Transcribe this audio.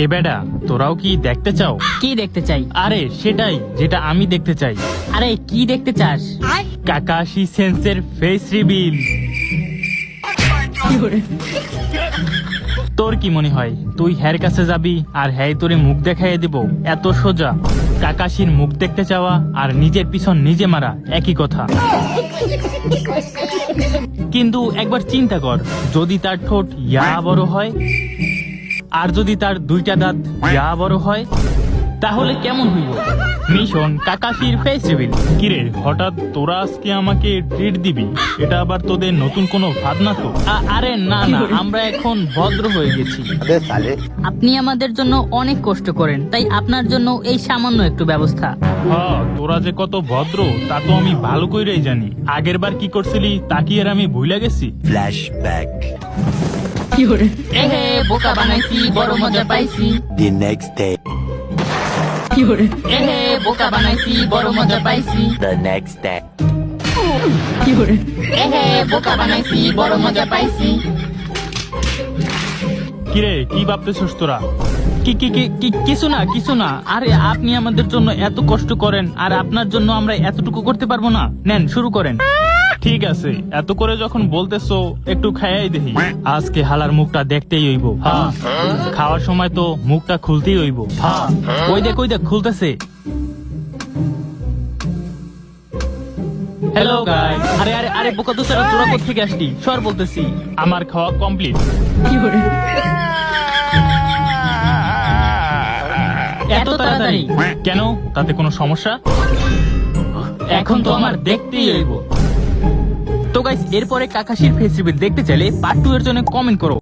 এ বেডা, তোরাও কি দেখতে চাও? কি দেখতে চাই? আরে সেটাই যেটা আমি দেখতে চাই। আরে কি দেখতে চাস? কাকাশি সেন্সের ফেস রিভিল। তোর কি মনে হয় তুই হ্যার কাছে যাবি আর হ্যাঁ তোরে মুখ দেখাইয়ে দিব? এত সোজা? কাকাশির মুখ দেখতে চাওয়া আর নিজের পিছন নিজে মারা একই কথা। কিন্তু একবার চিন্তা কর, যদি তার ঠোঁট ইয়া বড় হয় আর যদি তার দুইটা দাঁত ইয়া বড় হয়, তাহলে কেমন হইব? মিশন কাকাশির ফেস রিভিল। কিরে, হঠাৎ তোরা আজকে আমাকে ট্রিট দিবি? এটা আবার তোদের নতুন কোনো ভাবনা তো? আরে না না, আমরা এখন ভদ্র হয়ে গেছি। আপনি আমাদের জন্য অনেক কষ্ট করেন, তাই আপনার জন্য এই সামান্য একটু ব্যবস্থা। হ্যাঁ, তোরা যে কত ভদ্র তা তো আমি ভালো কইরাই জানি। আগের বার কি করছিলি তা কি আর আমি ভুলে গেছি? Flashback. এহে বোকা বানাইছি, বড় মজা পাইছি। The next day. এহে বোকা বানাইছি, বড় মজা পাইছি। The next day. এহে বোকা বানাইছি, বড় মজা পাইছি। কিরে, কি ভাবতেছিস তোরা? কিছু না কিছু না। আরে আপনি আমাদের জন্য এত কষ্ট করেন আর আপনার জন্য আমরা এতটুকু করতে পারবো না? নেন শুরু করেন। ঠিক আছে, এত করে যখন বলতেছো একটু খাইয়াই দেখি। আজকে হালার মুখটা দেখতেই হইব। হ্যাঁ, খাওয়ার সময় তো মুখটা খুলতেই হইব। হ্যাঁ, ওই দেখ খুলতেছে। Hello guys. আরে আরে আরে বোকা দোস্তেরা, তোরা কোথা থেকে আসলি? সর বলতেছি। আমার খাওয়া কমপ্লিট। এত তাড়াতাড়ি? কেন, তাতে কোনো সমস্যা? এখন তো আমার দেখতেই হইব। তো গাইস, এরপরে কাকাশির ফেস রিভিল দেখতে চাইলে পার্ট 2 এর জন্য কমেন্ট করো।